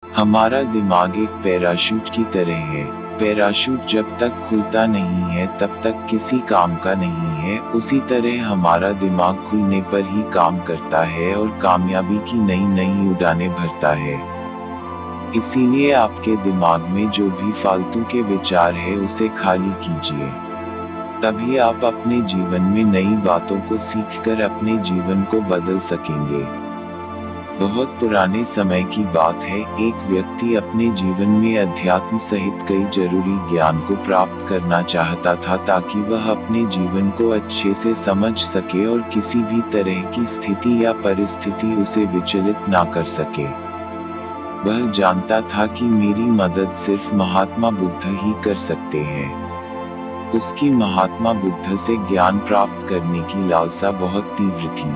हमारा दिमाग एक पैराशूट की तरह है। पैराशूट जब तक खुलता नहीं है तब तक किसी काम का नहीं है। उसी तरह हमारा दिमाग खुलने पर ही काम करता है और कामयाबी की नई नई उड़ानें भरता है। इसीलिए आपके दिमाग में जो भी फालतू के विचार है उसे खाली कीजिए। तभी आप अपने जीवन में नई बातों को सीखकर अपने जीवन को बदल सकेंगे। बहुत पुराने समय की बात है, एक व्यक्ति अपने जीवन में अध्यात्म सहित कई जरूरी ज्ञान को प्राप्त करना चाहता था ताकि वह अपने जीवन को अच्छे से समझ सके और किसी भी तरह की स्थिति या परिस्थिति उसे विचलित ना कर सके। वह जानता था कि मेरी मदद सिर्फ महात्मा बुद्ध ही कर सकते हैं। उसकी महात्मा बुद्ध से ज्ञान प्राप्त करने की लालसा बहुत तीव्र थी।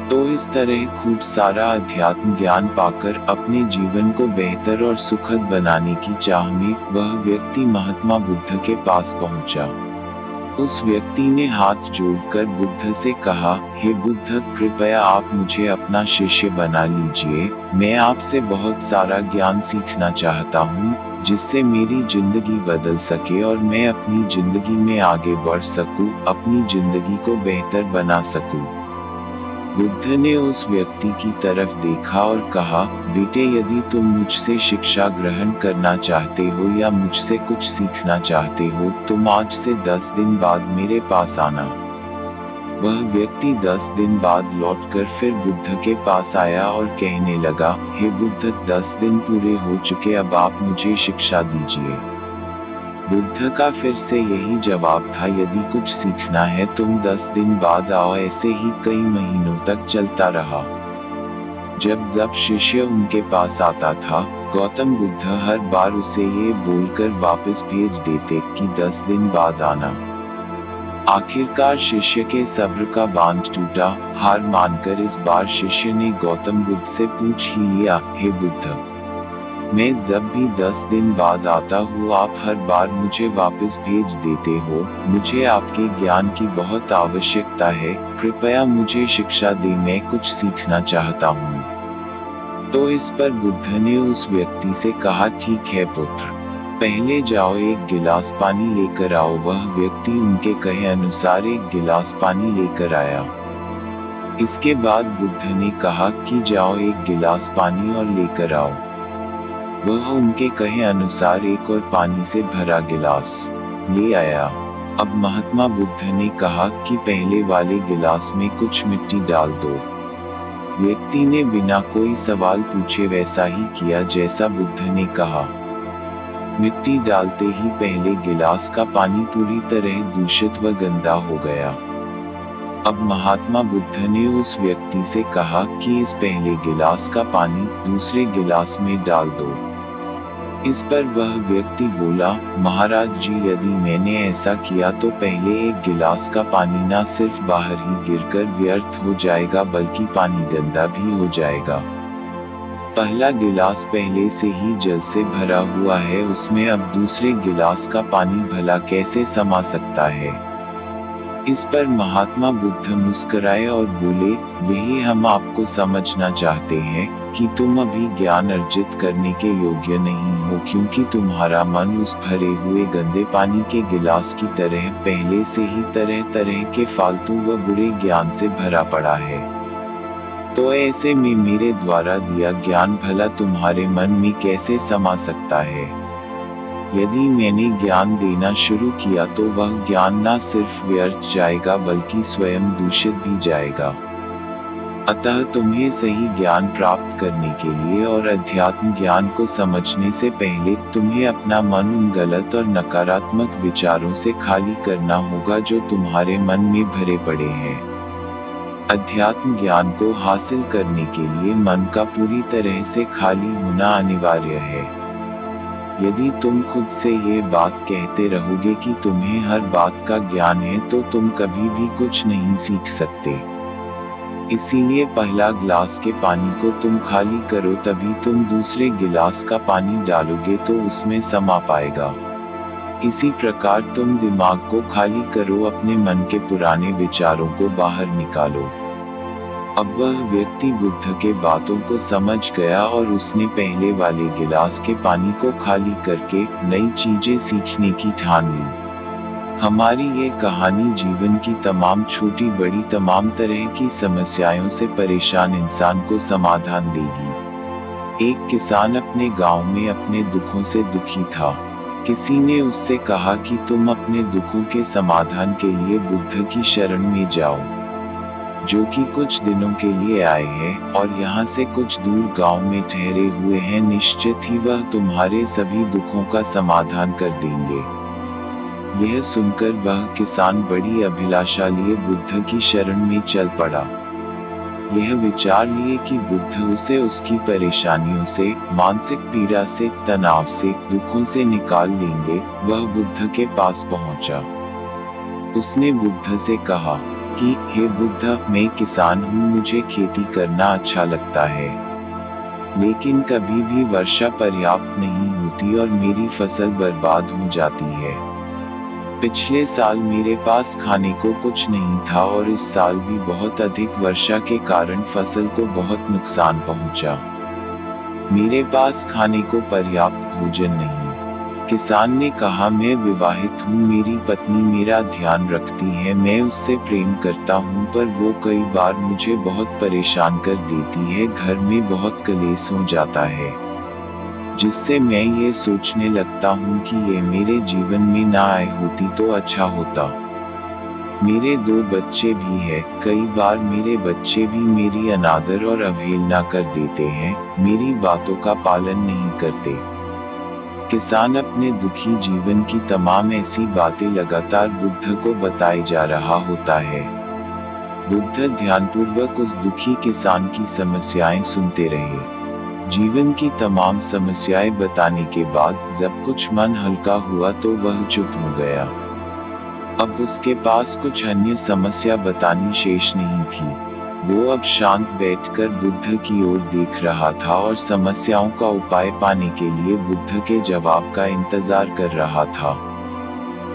तो इस तरह खूब सारा अध्यात्म ज्ञान पाकर अपने जीवन को बेहतर और सुखद बनाने की चाह में वह व्यक्ति महात्मा बुद्ध के पास पहुंचा। उस व्यक्ति ने हाथ जोड़कर बुद्ध से कहा, हे बुद्ध, कृपया आप मुझे अपना शिष्य बना लीजिए। मैं आपसे बहुत सारा ज्ञान सीखना चाहता हूँ जिससे मेरी जिंदगी बदल सके और मैं अपनी जिंदगी में आगे बढ़ सकूं, अपनी जिंदगी को बेहतर बना सकूं। बुद्ध ने उस व्यक्ति की तरफ देखा और कहा, बेटे, यदि तुम मुझसे शिक्षा ग्रहण करना चाहते हो या मुझसे कुछ सीखना चाहते हो तुम आज से 10 दिन बाद मेरे पास आना। वह व्यक्ति 10 दिन बाद लौटकर फिर बुद्ध के पास आया और कहने लगा, हे बुद्ध, 10 दिन पूरे हो चुके, अब आप मुझे शिक्षा दीजिए। बुद्ध का फिर से यही जवाब था, यदि कुछ सीखना है तुम 10 दिन बाद आओ। ऐसे ही कई महीनों तक चलता रहा। जब शिष्य उनके पास आता था, गौतम बुद्ध हर बार उसे ये बोलकर वापस भेज देते कि 10 दिन बाद आना। आखिरकार शिष्य के सब्र का बांध टूटा। हार मानकर इस बार शिष्य ने गौतम बुद्ध से पूछ ही लिया, हे बुद्ध, मैं जब भी 10 दिन बाद आता हूँ आप हर बार मुझे वापस भेज देते हो। मुझे आपके ज्ञान की बहुत आवश्यकता है, कृपया मुझे शिक्षा दे, मैं कुछ सीखना चाहता हूँ। तो इस पर बुद्ध ने उस व्यक्ति से कहा, ठीक है पुत्र, पहले जाओ एक गिलास पानी लेकर आओ। वह व्यक्ति उनके कहे अनुसार एक गिलास पानी लेकर आया। इसके बाद बुद्ध ने कहा कि जाओ एक गिलास पानी और लेकर आओ। वह उनके कहे अनुसार एक और पानी से भरा गिलास ले आया। अब महात्मा बुद्ध ने कहा कि पहले वाले गिलास में कुछ मिट्टी डाल दो। व्यक्ति ने बिना कोई सवाल पूछे वैसा ही किया जैसा बुद्ध ने कहा। मिट्टी डालते ही पहले गिलास का पानी पूरी तरह दूषित व गंदा हो गया। अब महात्मा बुद्ध ने उस व्यक्ति से कहा कि इस पहले गिलास का पानी दूसरे गिलास में डाल दो। इस पर वह व्यक्ति बोला, महाराज जी, यदि मैंने ऐसा किया तो पहले एक गिलास का पानी न सिर्फ बाहर ही गिरकर व्यर्थ हो जाएगा बल्कि पानी गंदा भी हो जाएगा। पहला गिलास पहले से ही जल से भरा हुआ है, उसमें अब दूसरे गिलास का पानी भला कैसे समा सकता है। इस पर महात्मा बुद्ध मुस्कुराए और बोले, यही हम आपको समझना चाहते हैं कि तुम अभी ज्ञान अर्जित करने के योग्य नहीं हो, क्योंकि तुम्हारा मन उस भरे हुए गंदे पानी के गिलास की तरह पहले से ही तरह तरह के फालतू व बुरे ज्ञान से भरा पड़ा है। तो ऐसे में मेरे द्वारा दिया ज्ञान भला तुम्हारे मन में कैसे समा सकता है। यदि मैंने ज्ञान देना शुरू किया तो वह ज्ञान न सिर्फ व्यर्थ जाएगा बल्कि स्वयं दूषित भी जाएगा। अतः तुम्हें सही ज्ञान प्राप्त करने के लिए और अध्यात्म ज्ञान को समझने से पहले तुम्हें अपना मन उन गलत और नकारात्मक विचारों से खाली करना होगा जो तुम्हारे मन में भरे पड़े हैं। अध्यात्म ज्ञान को हासिल करने के लिए मन का पूरी तरह से खाली होना अनिवार्य है। यदि तुम खुद से ये बात कहते रहोगे कि तुम्हें हर बात का ज्ञान है तो तुम कभी भी कुछ नहीं सीख सकते। इसीलिए पहला गिलास के पानी को तुम खाली करो, तभी तुम दूसरे गिलास का पानी डालोगे तो उसमें समा पाएगा। इसी प्रकार तुम दिमाग को खाली करो, अपने मन के पुराने विचारों को बाहर निकालो। अब वह व्यक्ति बुद्ध के बातों को समझ गया और उसने पहले वाले गिलास के पानी को खाली करके नई चीजें सीखने की ठान ली। हमारी ये कहानी जीवन की तमाम छोटी बड़ी तमाम तरह की समस्याओं से परेशान इंसान को समाधान देगी। एक किसान अपने गांव में अपने दुखों से दुखी था। किसी ने उससे कहा कि तुम अपने दुखों के समाधान के लिए बुद्ध की शरण में जाओ, जो कि कुछ दिनों के लिए आए हैं और यहाँ से कुछ दूर गांव में ठहरे हुए हैं। निश्चित ही वह तुम्हारे सभी दुखों का समाधान कर देंगे। यह सुनकर वह किसान बड़ी अभिलाषा लिए बुद्ध की शरण में चल पड़ा। यह विचार लिए कि बुद्ध उसे उसकी परेशानियों से, मानसिक पीड़ा से, तनाव से, दुखों से निकाल लेंगे। वह बुद्ध के पास पहुंचा। उसने बुद्ध से कहा कि हे बुद्ध, मैं किसान हूँ, मुझे खेती करना अच्छा लगता है, लेकिन कभी भी वर्षा पर्याप्त नहीं होती और मेरी फसल बर्बाद हो जाती है। पिछले साल मेरे पास खाने को कुछ नहीं था और इस साल भी बहुत अधिक वर्षा के कारण फसल को बहुत नुकसान पहुंचा। मेरे पास खाने को पर्याप्त भोजन नहीं। किसान ने कहा, मैं विवाहित हूँ, मेरी पत्नी मेरा ध्यान रखती है, मैं उससे प्रेम करता हूँ, पर वो कई बार मुझे बहुत परेशान कर देती है। घर में बहुत कलेश हो जाता है, जिससे मैं ये सोचने लगता हूँ कि ये मेरे जीवन में ना आई होती तो अच्छा होता। मेरे 2 बच्चे भी हैं, कई बार मेरे बच्चे भी मेरी अनादर और अवहेलना कर देते हैं, मेरी बातों का पालन नहीं करते। किसान अपने दुखी जीवन की तमाम ऐसी बातें लगातार बुद्ध को बताए जा रहा होता है। बुद्ध ध्यानपूर्वक उस दुखी किसान की समस्याएं सुनते रहे। जीवन की तमाम समस्याएं बताने के बाद जब कुछ मन हल्का हुआ तो वह चुप हो गया। अब उसके पास कुछ अन्य समस्या बतानी शेष नहीं थी। वो अब शांत बैठकर बुद्ध की ओर देख रहा था और समस्याओं का उपाय पाने के लिए बुद्ध के जवाब का इंतजार कर रहा था।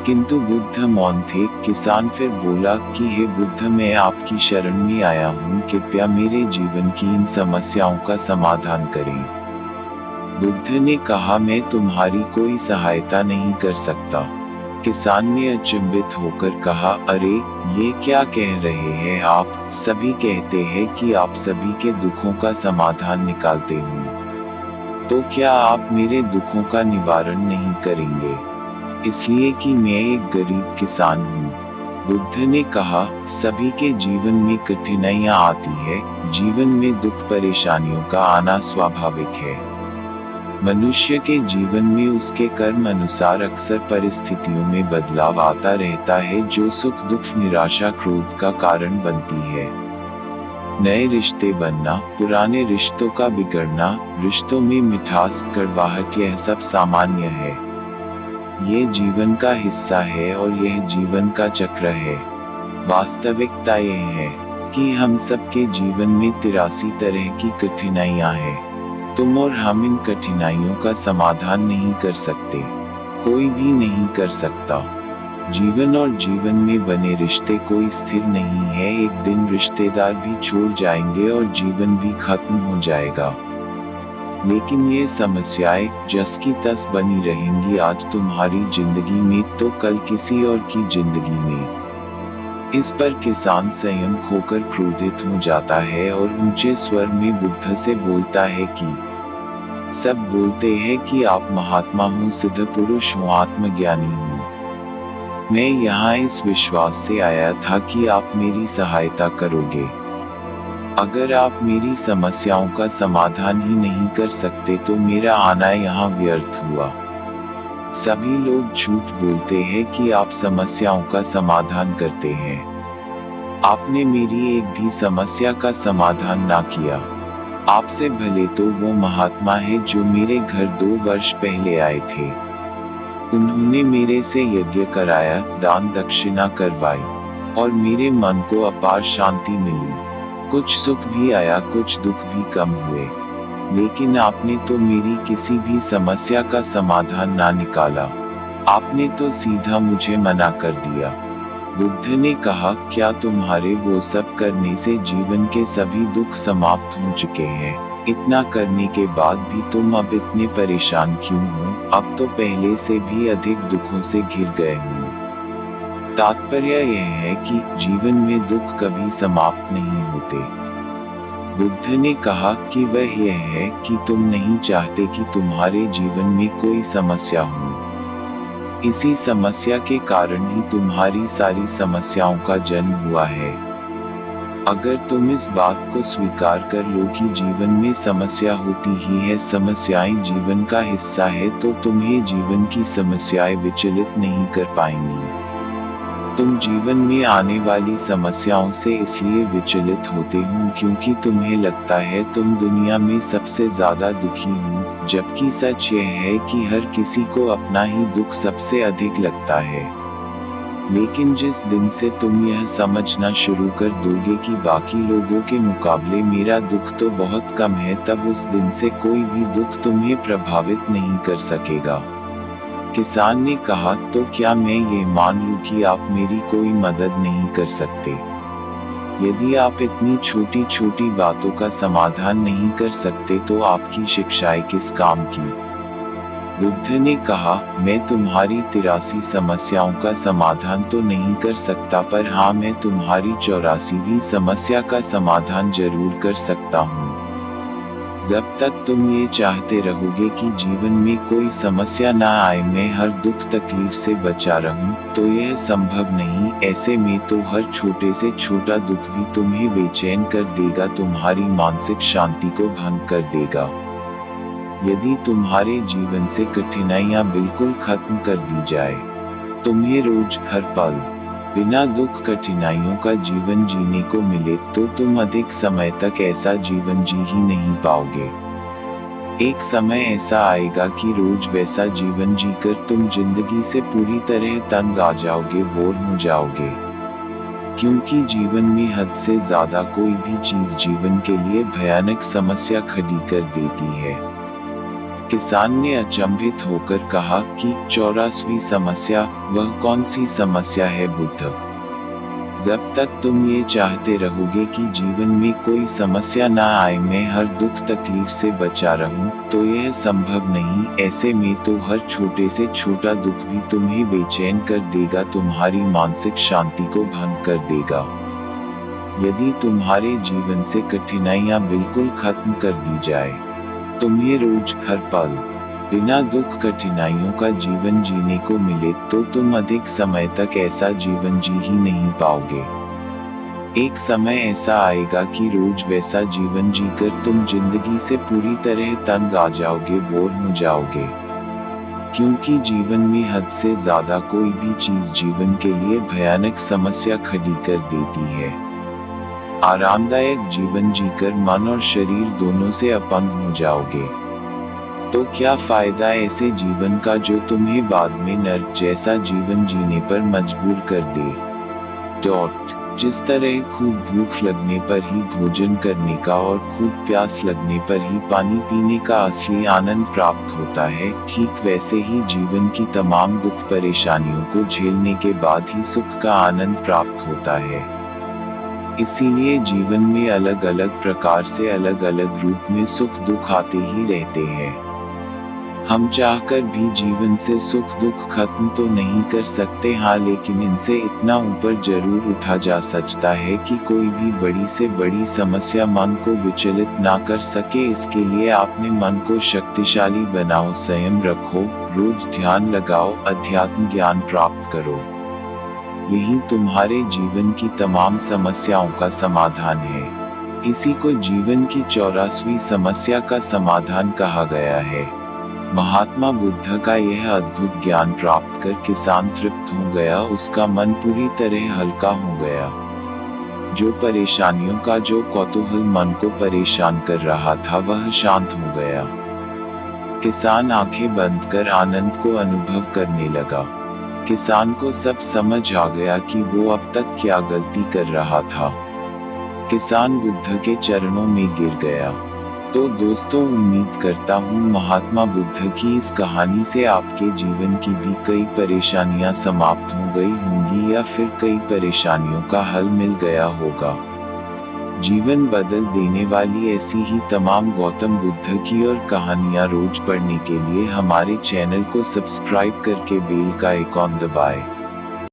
किंतु बुद्ध मौन थे। किसान फिर बोला कि हे बुद्ध, मैं आपकी शरण में आया हूँ, कृपया मेरे जीवन की इन समस्याओं का समाधान करें। बुद्ध ने कहा, मैं तुम्हारी कोई सहायता नहीं कर सकता। किसान ने अचंभित होकर कहा, अरे ये क्या कह रहे हैं आप? सभी कहते हैं कि आप सभी के दुखों का समाधान निकालते हो, तो क्या आप मेरे दुखों का निवारण नहीं करेंगे? इसलिए कि मैं एक गरीब किसान हूँ। बुद्ध ने कहा, सभी के जीवन में कठिनाइयाँ आती है, जीवन में दुख परेशानियों का आना स्वाभाविक है। मनुष्य के जीवन में उसके कर्म अनुसार अक्सर परिस्थितियों में बदलाव आता रहता है, जो सुख दुख निराशा क्रोध का कारण बनती है। नए रिश्ते बनना, पुराने रिश्तों का बिगड़ना, रिश्तों में मिठास कड़वाहट, यह सब सामान्य है। ये जीवन का हिस्सा है और यह जीवन का चक्र है। वास्तविकता यह है कि हम सबके जीवन में 83 तरह की कठिनाइयाँ हैं। तुम और हम इन कठिनाइयों का समाधान नहीं कर सकते, कोई भी नहीं कर सकता। जीवन और जीवन में बने रिश्ते कोई स्थिर नहीं है। एक दिन रिश्तेदार भी छोड़ जाएंगे और जीवन भी खत्म हो जाएगा। लेकिन ये समस्याएं जस की तस बनी रहेंगी, आज तुम्हारी जिंदगी में तो कल किसी और की जिंदगी में। इस पर किसान संयम खोकर क्रोधित हो जाता है और ऊंचे स्वर में बुद्ध से बोलता है कि सब बोलते हैं कि आप महात्मा हो, सिद्ध पुरुष हो, आत्मज्ञानी हो। मैं यहाँ इस विश्वास से आया था कि आप मेरी सहायता करोगे। अगर आप मेरी समस्याओं का समाधान ही नहीं कर सकते तो मेरा आना यहाँ व्यर्थ हुआ। सभी लोग झूठ बोलते हैं कि आप समस्याओं का समाधान करते हैं। आपने मेरी एक भी समस्या का समाधान ना किया। आपसे भले तो वो महात्मा है जो मेरे घर 2 वर्ष पहले आए थे। उन्होंने मेरे से यज्ञ कराया, दान दक्षिणा करवाई और मेरे मन को अपार शांति मिली। कुछ सुख भी आया, कुछ दुख भी कम हुए, लेकिन आपने तो मेरी किसी भी समस्या का समाधान ना निकाला। आपने तो सीधा मुझे मना कर दिया। बुद्ध ने कहा, क्या तुम्हारे वो सब करने से जीवन के सभी दुख समाप्त हो चुके हैं? इतना करने के बाद भी तुम अब इतने परेशान क्यों हो? अब तो पहले से भी अधिक दुखों से घिर गए हो। तात्पर्य यह है कि जीवन में दुख कभी समाप्त नहीं होते। बुद्ध ने कहा कि वह यह है कि तुम नहीं चाहते कि तुम्हारे जीवन में कोई समस्या हो। इसी समस्या के कारण ही तुम्हारी सारी समस्याओं का जन्म हुआ है। अगर तुम इस बात को स्वीकार कर लो कि जीवन में समस्या होती ही है, समस्याएं जीवन का हिस्सा है, तो तुम्हें जीवन की समस्याएं विचलित नहीं कर पाएंगी। तुम जीवन में आने वाली समस्याओं से इसलिए विचलित होते हो क्योंकि तुम्हें लगता है तुम दुनिया में सबसे ज्यादा दुखी हो, जबकि सच यह है कि हर किसी को अपना ही दुख सबसे अधिक लगता है। लेकिन जिस दिन से तुम यह समझना शुरू कर दोगे कि बाकी लोगों के मुकाबले मेरा दुख तो बहुत कम है, तब उस दिन से कोई भी दुख तुम्हें प्रभावित नहीं कर सकेगा। किसान ने कहा, तो क्या मैं ये मान लूं कि आप मेरी कोई मदद नहीं कर सकते? यदि आप इतनी छोटी छोटी बातों का समाधान नहीं कर सकते तो आपकी शिक्षाएं किस काम की? बुद्ध ने कहा, मैं तुम्हारी 83 समस्याओं का समाधान तो नहीं कर सकता, पर हाँ, मैं तुम्हारी 84वीं समस्या का समाधान जरूर कर सकता हूँ। जब तक तुम ये चाहते रहोगे कि जीवन में कोई समस्या ना आए, मैं हर दुख तकलीफ से बचा रहूं, तो यह संभव नहीं। ऐसे में तो हर छोटे से छोटा दुख भी तुम्हें बेचैन कर देगा, तुम्हारी मानसिक शांति को भंग कर देगा। यदि तुम्हारे जीवन से कठिनाइयां बिल्कुल खत्म कर दी जाए, तुम्हें रोज हर पल बिना दुख कठिनाइयों का जीवन जीने को मिले, तो तुम अधिक समय तक ऐसा जीवन जी ही नहीं पाओगे। एक समय ऐसा आएगा कि रोज वैसा जीवन जीकर तुम जिंदगी से पूरी तरह तंग आ जाओगे, बोर हो जाओगे। क्योंकि जीवन में हद से ज्यादा कोई भी चीज जीवन के लिए भयानक समस्या खड़ी कर देती है। किसान ने अचंभित होकर कहा कि 84वीं समस्या, वह कौन सी समस्या है बुद्ध? जब तक तुम ये चाहते रहोगे कि जीवन में कोई समस्या ना आए, मैं हर दुख तकलीफ से बचा रहूं, तो यह संभव नहीं। ऐसे में तो हर छोटे से छोटा दुख भी तुम्हें बेचैन कर देगा, तुम्हारी मानसिक शांति को भंग कर देगा। यदि तुम्हारे जीवन से कठिनाइयां बिल्कुल खत्म कर दी जाए, तुम्हें रोज हर पल बिना दुख कठिनाइयों का जीवन जीने को मिले, तो तुम अधिक समय तक ऐसा जीवन जी ही नहीं पाओगे। एक समय ऐसा आएगा कि रोज वैसा जीवन जीकर तुम जिंदगी से पूरी तरह तंग आ जाओगे, बोर हो जाओगे। क्योंकि जीवन में हद से ज्यादा कोई भी चीज जीवन के लिए भयानक समस्या खड़ी कर देती है। आरामदायक जीवन जीकर मन और शरीर दोनों से अपंग हो जाओगे। तो क्या फायदा ऐसे जीवन का जो तुम्हें बाद में नर्क जैसा जीवन जीने पर मजबूर कर दे? जिस तरह खूब भूख लगने पर ही भोजन करने का और खूब प्यास लगने पर ही पानी पीने का असली आनंद प्राप्त होता है, ठीक वैसे ही जीवन की तमाम दुख परेशानियों को झेलने के बाद ही सुख का आनंद प्राप्त होता है। इसीलिए जीवन में अलग अलग प्रकार से अलग अलग रूप में सुख दुख आते ही रहते हैं। हम चाहकर भी जीवन से सुख दुख खत्म तो नहीं कर सकते, हाँ, लेकिन इनसे इतना ऊपर जरूर उठा जा सकता है कि कोई भी बड़ी से बड़ी समस्या मन को विचलित ना कर सके। इसके लिए आपने मन को शक्तिशाली बनाओ, संयम रखो, रोज ध्यान लगाओ, अध्यात्म ज्ञान प्राप्त करो। यही तुम्हारे जीवन की तमाम समस्याओं का समाधान है। इसी को जीवन की 84वीं समस्या का समाधान कहा गया है। महात्मा बुद्ध का यह अद्भुत ज्ञान प्राप्त कर किसान तृप्त हो गया, उसका मन पूरी तरह हल्का हो गया। जो परेशानियों का जो कौतूहल मन को परेशान कर रहा था वह शांत हो गया। किसान आंखें बंद कर आनंद को अनुभव करने लगा। किसान को सब समझ आ गया कि वो अब तक क्या गलती कर रहा था। किसान बुद्ध के चरणों में गिर गया। तो दोस्तों, उम्मीद करता हूँ महात्मा बुद्ध की इस कहानी से आपके जीवन की भी कई परेशानियाँ समाप्त हो गई होंगी या फिर कई परेशानियों का हल मिल गया होगा। जीवन बदल देने वाली ऐसी ही तमाम गौतम बुद्ध की और कहानियाँ रोज पढ़ने के लिए हमारे चैनल को सब्सक्राइब करके बेल का आइकॉन दबाएं।